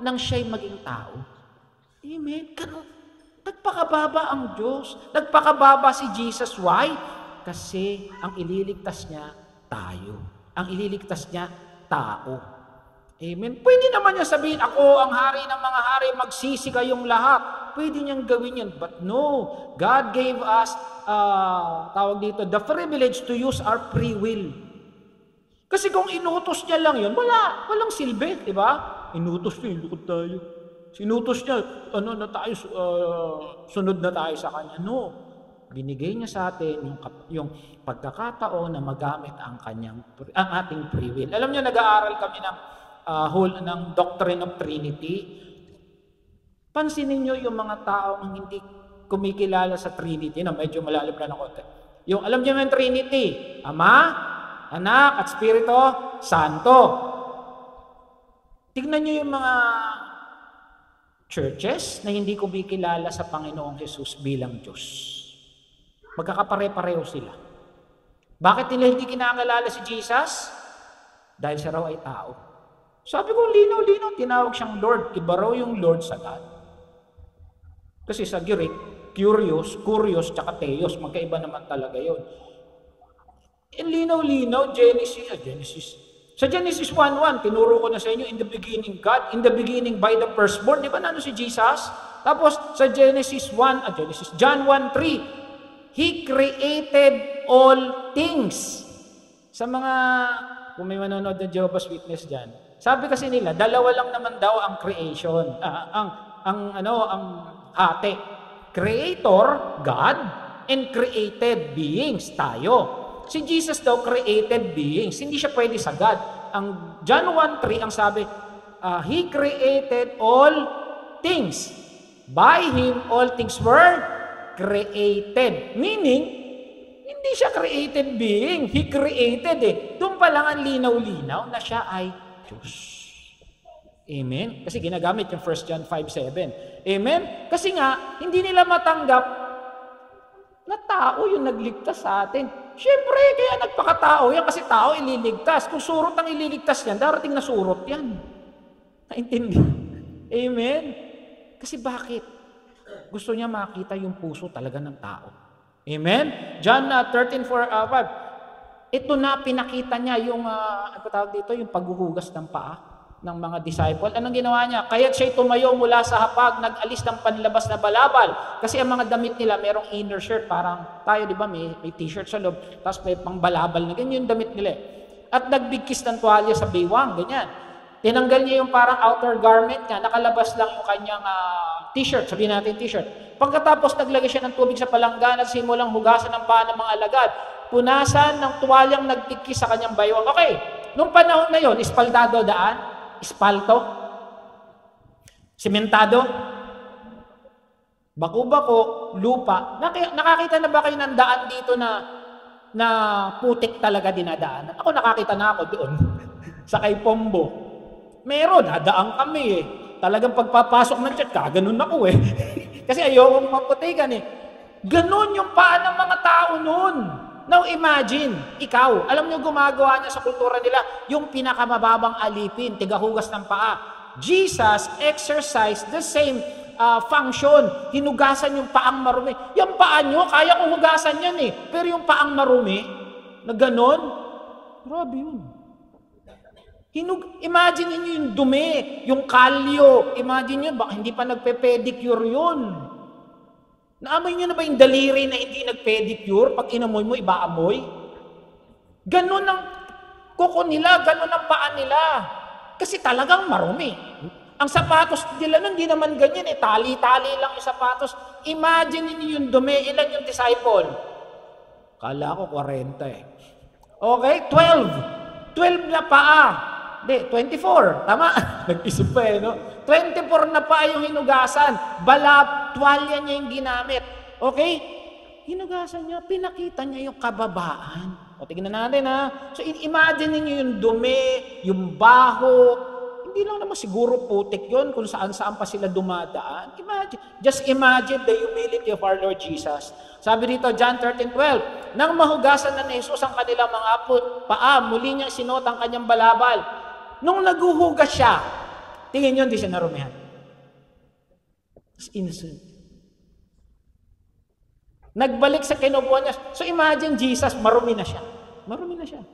nang siya'y maging tao. Amen? Nagpakababa ang Diyos. Nagpakababa si Jesus. Why? Kasi ang ililigtas niya, tayo. Ang ililigtas niya, tao. Amen? Pwede naman niya sabihin, ako ang hari ng mga hari, magsisi kayong lahat. Pwede niyang gawin yan. But no, God gave us, the privilege to use our free will. Kasi kung inutos niya lang yun, walang silbi, di ba? Inutos niya, lukod tayo. Sinutos niya, sunod na tayo sa kanya. No. Binigay niya sa atin yung pagkakataon na magamit ang ating free will. Alam niyo, nag-aaral kami ng Doctrine of Trinity. Pansinin nyo yung mga taong hindi kumikilala sa Trinity, na medyo malalim na ng konti. Yung alam niyo yung Trinity, Ama, Anak, at Espiritu Santo. Tignan nyo yung mga churches na hindi kumikilala sa Panginoong Jesus bilang Diyos. Magkakapare-pareho sila. Bakit nila hindi kinakilala si Jesus? Dahil siya raw ay tao. Sabi ko, linaw-linaw, tinawag siyang Lord. Iba raw yung Lord sa God. Kasi sa Greek, kurios, tsaka theos, magkaiba naman talaga yun. Linaw-linaw, Genesis. Sa Genesis 1:1, tinuro ko na sa inyo, in the beginning God, in the beginning by the firstborn. Di ba na si Jesus? Tapos sa John 1:3, He created all things. Sa mga, kung may manonood ng Jehovah's Witness dyan, sabi kasi nila, dalawa lang naman daw ang creation, ang ate. Creator, God, and created beings, tayo. Si Jesus daw created beings, hindi siya pwede sa God. Ang John 1:3 ang sabi, He created all things. By Him, all things were created. Meaning, hindi siya created being. He created eh. Doon pa lang ang linaw-linaw na siya ay Diyos. Amen? Kasi ginagamit yung 1 John 5:7. Amen? Kasi nga, hindi nila matanggap na tao yung nagligtas sa atin. Siyempre, kaya nagpakatao yan kasi tao ililigtas. Kung surot ang ililigtas yan, darating na surot yan. Naintindi? Amen? Kasi bakit? Gusto niya makita yung puso talaga ng tao. Amen? John 13:5. Ito na pinakita niya yung, yung paghuhugas ng paa ng mga disciple. Anong ginawa niya? Kaya't siya'y tumayo mula sa hapag, nag-alis ng panlabas na balabal. Kasi ang mga damit nila, merong inner shirt, parang tayo, di ba, may t-shirt sa loob, tapos may pang balabal na ganyan yung damit nila. At nagbigkis ng tuwalya sa baywang, ganyan. Tinanggal niya yung parang outer garment niya, nakalabas lang yung kanyang t-shirt, sabihin natin t-shirt. Pagkatapos naglagay siya ng tubig sa palanggan at simulang hugasan ng paa ng mga alagad. Punasan ng tuwalyang nagbigkis sa kanyang baywang. Okay, nung panahon na yon, espaldado daan, espalto, simentado, bako-bako, lupa. Nakakita na ba kayo ng daan dito na putik talaga dinadaanan? Ako nakakita na ako doon sa kay Pombo. Meron, nadaan kami eh. Talagang pagpapasok ng church, kaganon ako eh. Kasi ayokong maputikan eh. Ganon yung paa ng mga tao noon. Now imagine, ikaw, alam niyo gumagawa niya sa kultura nila, yung pinakamababang alipin, tigahugas ng paa. Jesus exercised the same function. Hinugasan yung paang marumi. Yung paa niyo, kaya kong hugasan yan eh. Pero yung paang marumi, na ganon, grabe yun. Imagine niyo yung dumi, yung kalyo. Imagine niyo, baka hindi pa nagpe-pedicure yun. Naamoy niyo na ba yung daliri na hindi nag-pedicure? Pag inamoy mo, iba-amoy? Ganon ang kuko nila, ganon ang paa nila. Kasi talagang marumi. Ang sapatos nila nun, hindi naman ganyan eh. Tali-tali lang yung sapatos. Imagine niyo yung dumi. Ilan yung disciple? Kala ko 40 eh. Okay, 12. 12 na paa. Hindi, 24. Tama? Nag-isip pa eh, no? 24 na paa yung hinugasan. Tuwalya niya yung ginamit. Okay? Hinugasan niya, pinakita niya yung kababaan. O, tignan natin ha. So, imagine niyo yung dumi, yung baho. Hindi lang naman siguro putik yun kung saan-saan pa sila dumadaan. Just imagine the humility of our Lord Jesus. Sabi dito, John 13:12, nang mahugasan na ni Jesus ang kanilang mga paa, muli niyang sinuot ang kanyang balabal. Nung naguhugas siya, tingin yun, di siya narumihan. It's innocent. Nagbalik sa kinubuhan niya. So imagine Jesus, marumi na siya. Marumi na siya.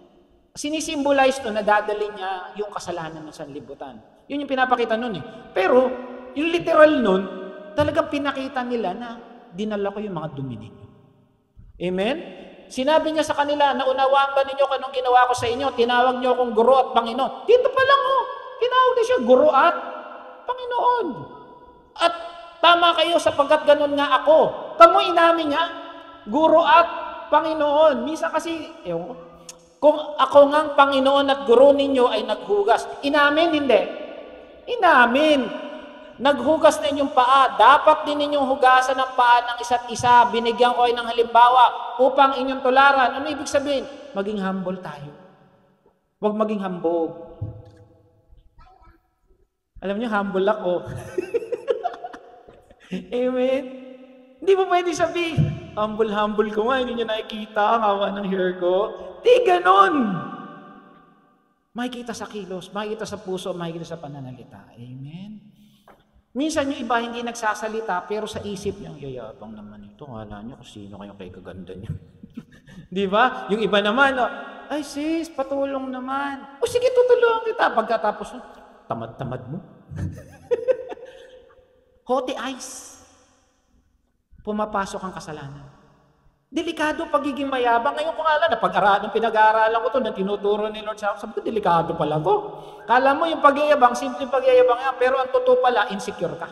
Sinisimbolize to na dadali niya yung kasalanan ng sanlibutan. Yun yung pinapakita nun eh. Pero, yung literal nun, talagang pinakita nila na dinala ko yung mga dumi ninyo. Amen? Sinabi niya sa kanila, naunawaan ba ninyo kung anong ginawa ko sa inyo? Tinawag niyo akong guro at Panginoon. Dito pa lang oh, tinawag niya siya guro at Panginoon. At tama kayo sapagkat ganun nga ako. Tamo inamin niya, guro at Panginoon. Minsan kasi, kung ako ngang Panginoon at guro ninyo ay naghugas, inamin, hindi? Inamin. naghugas na inyong paa, dapat din ninyong hugasan ang paa ng isa't isa. Binigyan ko kayo ng halimbawa upang inyong tularan. Ano ibig sabihin? Maging humble tayo. Huwag maging hambog. Alam niyo, humble ako. Amen? Hindi mo pwede sabihin, humble ko nga, hindi niyo nakikita ang hawa ng hair ko. Di ganon. Makikita sa kilos, makikita sa puso, makikita sa pananalita. Amen? Minsan yung iba hindi nagsasalita, pero sa isip niya, yayabang naman ito. Kala niyo kung sino kayo kay kaganda niyo. Di ba? Yung iba naman, ay sis, patulong naman. O sige, tutulungan kita. Pagkatapos, tamad-tamad mo. Hoti eyes. Pumapasok ang kasalanan. Delikado pagiging mayabang. Ngayon ko nga lang, pinag-aaralan ko ito, na tinuturo ni Lord sa akin, sabi ko, delikado pala to. Kala mo yung pagyayabang, simple pagyayabang yan, pero ang totoo pala, insecure ka.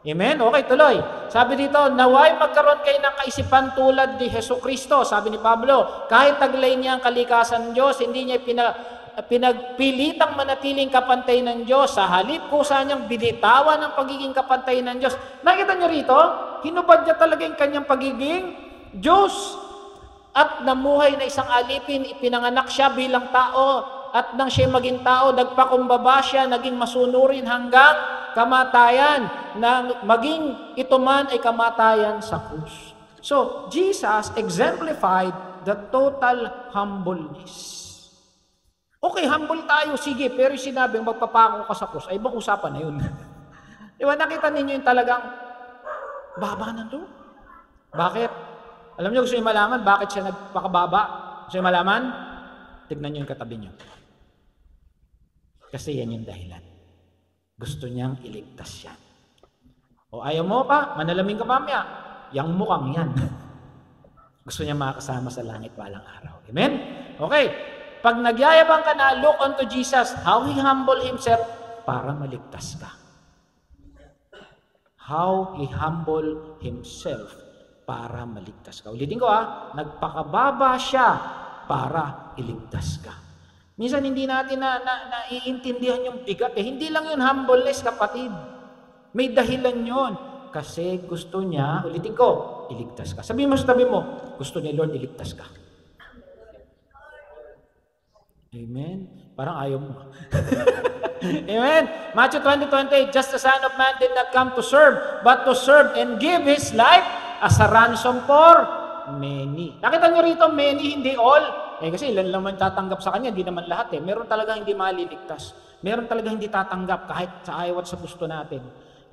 Amen? Okay, tuloy. Sabi dito, naway magkaroon kayo ng kaisipan tulad ni Jesucristo. Sabi ni Pablo, kahit taglay niya ang kalikasan ng Diyos, hindi niya pinagpilitang manatiling kapantay ng Diyos. Sa halip kusa niyang binitawan ang pagiging kapantay ng Diyos. Nakita niyo rito, hinubad niya talaga yung kanyang pagiging Diyos. At namuhay na isang alipin, ipinanganak siya bilang tao. At nang siya maging tao, nagpakumbaba siya, naging masunurin hanggang kamatayan. Na maging ito man ay kamatayan sa krus. So, Jesus exemplified the total humbleness. Okay, humble tayo, sige, pero yung sinabing magpapako ka sa krus, ay ibang usapan na yun. Diba, nakita ninyo yung talagang baba na to? Bakit? Alam niyo, gusto niyo malaman bakit siya nagpakababa? Gusto niyo malaman? Tignan niyo yung katabi niyo. Kasi yan yung dahilan. Gusto niyang iligtas siya. O ayaw mo pa, manalamin ka mamaya. Yang mukhang yan. Gusto niya makasama sa langit walang araw. Amen? Okay. Pag nagyayabang ka na, look unto Jesus, how He humbled Himself para maligtas ka. How He humbled Himself para maligtas ka. Ulitin ko nagpakababa siya para iligtas ka. Minsan hindi natin naiintindihan yung bigat. Hindi lang yun humbleness, kapatid. May dahilan yun. Kasi gusto niya, ulitin ko, iligtas ka. Sabihin mo sa tabi mo, gusto niya Lord, iligtas ka. Amen? Parang ayaw mo. Amen? Matthew 20:28, just the Son of Man did not come to serve, but to serve and give His life as a ransom for many. Nakita niyo rito, many, hindi all. Kasi ilan naman tatanggap sa Kanya, hindi naman lahat Meron talaga hindi maliligtas. Meron talaga hindi tatanggap kahit sa ayaw at sa gusto natin.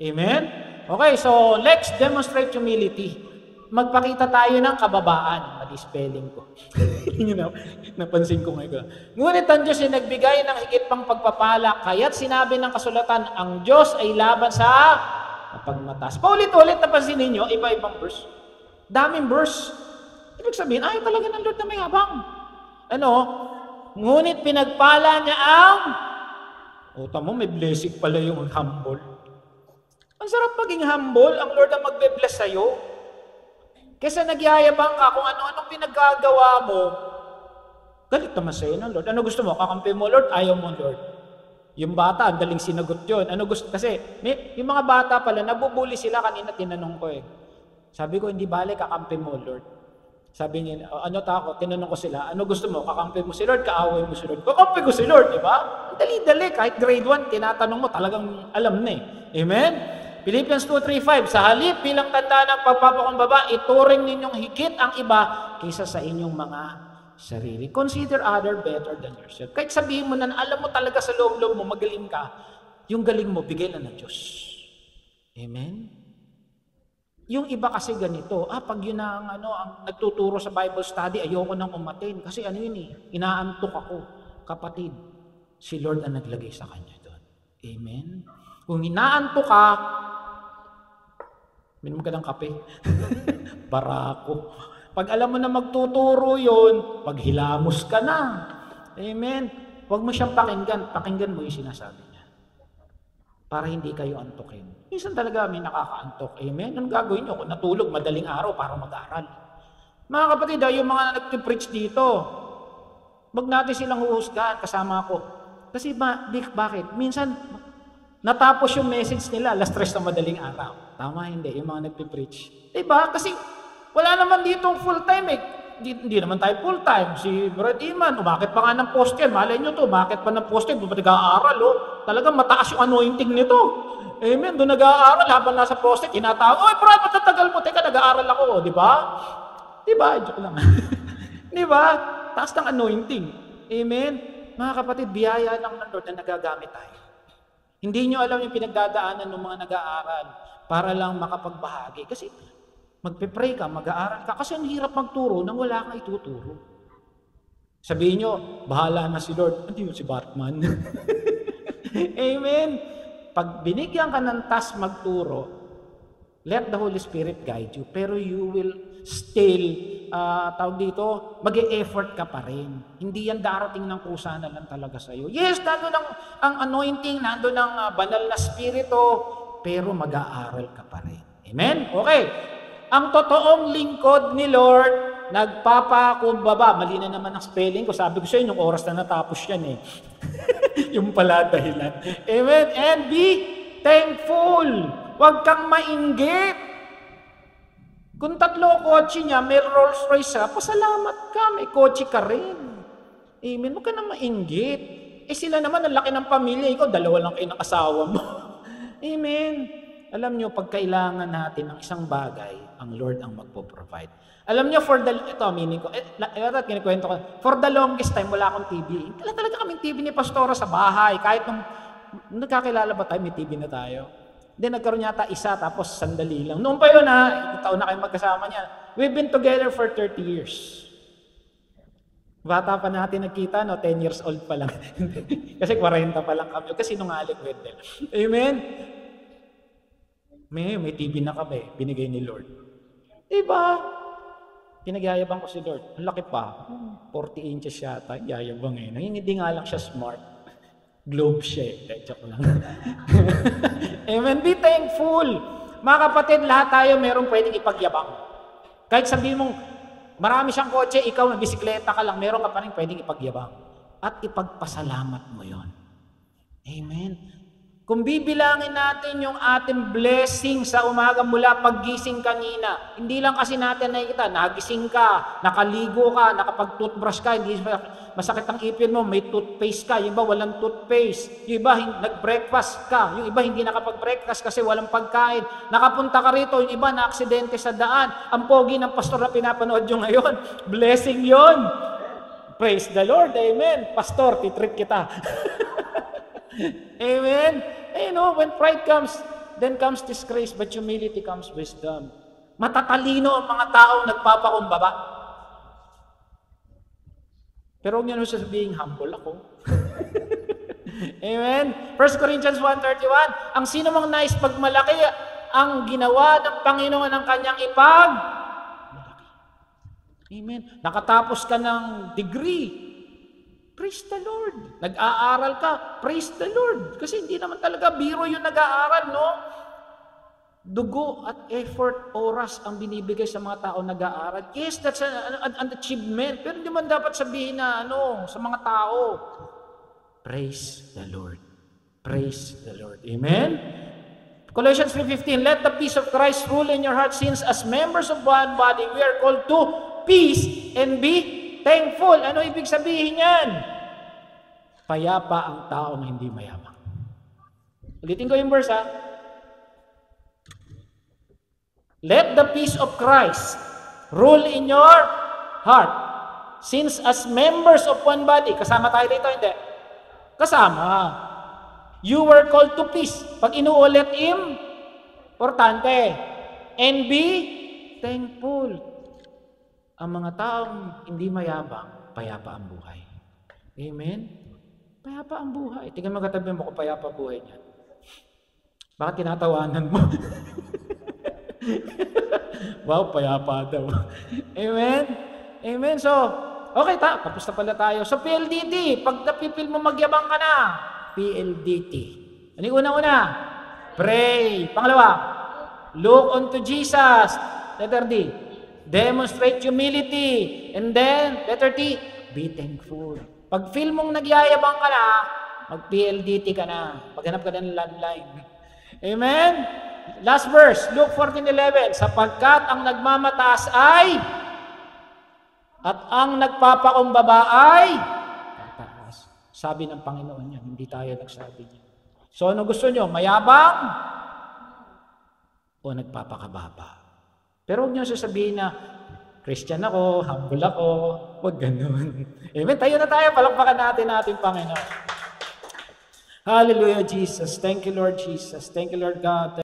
Amen? Okay, so let's demonstrate humility. Magpakita tayo ng kababaan. Mali spelling ko. Napansin ko ngayon. Ngunit ang Diyos ay nagbigay ng higit pang pagpapala, kaya't sinabi ng kasulatan, ang Diyos ay laban sa pagmatas. Paulit-ulit napansin ninyo, iba-ibang verse. Daming verse. Ibig sabihin, ayaw talaga ng Lord na may habang. Ngunit pinagpala niya ang tamo, may blessing pala yung humble. Ang sarap maging humble, ang Lord ang magbe-bless sa'yo. Kesa nagyayabang ka kung ano-anong pinagagawa mo, galit naman sa'yo ng Lord. Ano gusto mo? Kakampi mo, Lord? Ayaw mo, Lord. Yung bata, ang daling sinagot yun. Ano gusto? Kasi yung mga bata pala, nabubuli sila kanina, tinanong ko Sabi ko, hindi bale, kakampi mo, Lord. Sabi niya, tinanong ko sila, ano gusto mo? Kakampi mo si Lord, kaaway mo si Lord. Kakampi ko si Lord, di ba? Ang dali-dali, kahit grade 1, tinatanong mo, talagang alam na Amen? Philippians 2:3-5, sa halip bilang tanda ng pagpapakumbaba, ituring ninyong higit ang iba kaysa sa inyong mga sarili. Consider other better than yourself. Kahit sabihin mo na alam mo talaga sa loob-loob mo, magaling ka, yung galing mo, bigay na ng Diyos. Amen? Yung iba kasi ganito, pag yun ang nagtuturo sa Bible study, ayoko nang umatin. Kasi inaantok ako. Kapatid, si Lord ang naglagay sa kanya doon. Amen? Kung inaantok ka, minom ka ng kape. Barako. Pag alam mo na magtuturo yun, paghilamos ka na. Amen? Huwag mo siyang pakinggan. Pakinggan mo yung sinasabi niya. Para hindi kayo antukin. Minsan talaga may nakakaantok. Amen? Anong gagawin niyo? Kung natulog, madaling araw para mag-aaral. Mga kapatid, yung mga nag-preach dito, wag natin silang huhusgahan kasama ko. Kasi bakit? Minsan, Natapos yung message nila, alas 3 ng madaling araw. Tama, hindi, yung mga nagpipreach. Diba? Kasi wala naman ditong full-time eh. Hindi naman tayo full-time. Si Brad Iman, umakit pa nga ng post yan. Malay nyo to, umakit pa ng post yan. Doon pa nag-aaral, oh. Talagang mataas yung anointing nito. Amen. Doon nag-aaral habang nasa post, tinatawag, oy, Brad, matatagal mo. Teka, nag-aaral ako, oh. Diba? Diba? Joke lang. Diba? Taas ng anointing. Amen. Mga kapatid, biyaya lang ng Lord na nagagamit tayo. Hindi nyo alam yung pinagdadaanan ng mga nag-aaral para lang makapagbahagi. Kasi magpe-pray ka, mag-aaral ka. Kasi ang hirap magturo nang wala kang ituturo. Sabihin nyo, bahala na si Lord. Hindi yun si Batman. Amen. Pag binigyan ka ng task magturo, let the Holy Spirit guide you. Pero you will still, mag-e-effort ka pa rin. Hindi yan darating ng kusa na lang talaga sa'yo. Yes, nandun ang anointing, nandun ang banal na spirito, pero mag-aaral ka pa rin. Amen? Okay. Ang totoong lingkod ni Lord, nagpapakumbaba. Mali na naman ang spelling ko. Sabi ko sa'yo, yung oras na natapos yan eh. Yung pala dahilan. Amen? And be thankful. Huwag kang mainggit. Kung 3 kotse niya, may Rolls Royce siya, pasalamat ka, may kotse ka rin. Amen? Huwag ka na mainggit. Sila naman, ang laki ng pamilya, ikaw, 2 lang kayo ng asawa mo. Amen? Alam nyo, pag kailangan natin ng isang bagay, ang Lord ang magpo-provide. Alam nyo, kinikwento ko, for the longest time, wala akong TV. Talaga kaming TV ni Pastora sa bahay. Kahit nung nagkakilala ba tayo, may TV na tayo. Then nagkaroon yata isa, tapos sandali lang. Noon pa yun ha, taon na kayo magkasama niya. We've been together for 30 years. Bata pa natin nagkita, no? 10 years old pa lang. Kasi 40 pa lang kami. Kasi nungaling Wendell. Amen? May TV na kami, binigay ni Lord. Diba? Pinagyayabang ko si Lord. Ang laki pa. 40 inches yata. Yayabang eh. Hindi nga lang siya smart. Globe siya. Joke lang. Amen. Be thankful. Mga kapatid, lahat tayo meron pwedeng ipagyabang. Kahit sabihin mong marami siyang kotse, ikaw na bisikleta ka lang, meron ka pa rin pwedeng ipagyabang. At ipagpasalamat mo yon. Amen. Kung bibilangin natin yung ating blessing sa umaga mula paggising kanina, hindi lang kasi natin nakikita, nagising ka, nakaligo ka, nakapag-toothbrush ka, hindi masakit ang ipin mo, may toothpaste ka, yung iba walang toothpaste, yung iba nag-breakfast ka, yung iba hindi nakapag-breakfast kasi walang pagkain, nakapunta ka rito, yung iba na-aksidente sa daan, ang pogi ng pastor na pinapanood nyo ngayon, blessing yon. Praise the Lord, amen. Pastor, titrip kita. Amen. You know, when pride comes, then comes disgrace, but humility comes wisdom. Matatalino ang mga taong nagpapakumbaba. Pero huwag niyo naman sasabihin, humble ako. Amen. 1 Corinthians 1:31, ang sino mang nais pagmalaki, ang ginawa ng Panginoon ng kanyang ipagmalaki. Amen. Nakatapos ka ng degree, praise the Lord. Nag-aaral ka, praise the Lord. Kasi hindi naman talaga biro yung nag-aaral, no? Dugo at effort, oras ang binibigay sa mga tao nag-aaral. Yes, that's an achievement. Pero hindi man dapat sabihin na, sa mga tao. Praise the Lord. Praise the Lord. Amen? Colossians 3:15, let the peace of Christ rule in your hearts, since as members of one body, we are called to peace and be thankful. Ano ibig sabihin yan? Payapa ang taong hindi mayabang. Ulitin ko yung verse ha. Let the peace of Christ rule in your heart. Since as members of one body, kasama tayo dito, hindi? Kasama. You were called to peace. Pag inuulit importante. And be thankful. Ang mga taong hindi mayabang, payapa ang buhay. Amen? Payapa ang buhay. Tingnan mo katabi mo kung payapa buhay niya. Bakit tinatawanan mo? Wow, payapa daw. Amen? Amen? So, okay, tapos na pala tayo. So, PLDT, pag napipil mo magyabang ka na, PLDT. Ano yung una-una? Pray. Pangalawa, look unto Jesus. Letter D. Demonstrate humility. And then, letter T, be thankful. Pag feel mong nagyayabang ka na, mag-PLDT ka na. Maghanap ka ng landline. Amen? Last verse, Luke 14:11. Sapagkat ang nagmamataas ay at ang nagpapakumbaba ay tataas. Sabi ng Panginoon yan, hindi tayo nagsabi niya. So ano gusto nyo? Mayabang o nagpapakababa? Pero huwag nyo sasabihin na, Christian ako, humble ako, huwag ganun. Amen? Tayo na tayo, palakpakan natin ating Panginoon. Hallelujah, Jesus. Thank you, Lord Jesus. Thank you, Lord God.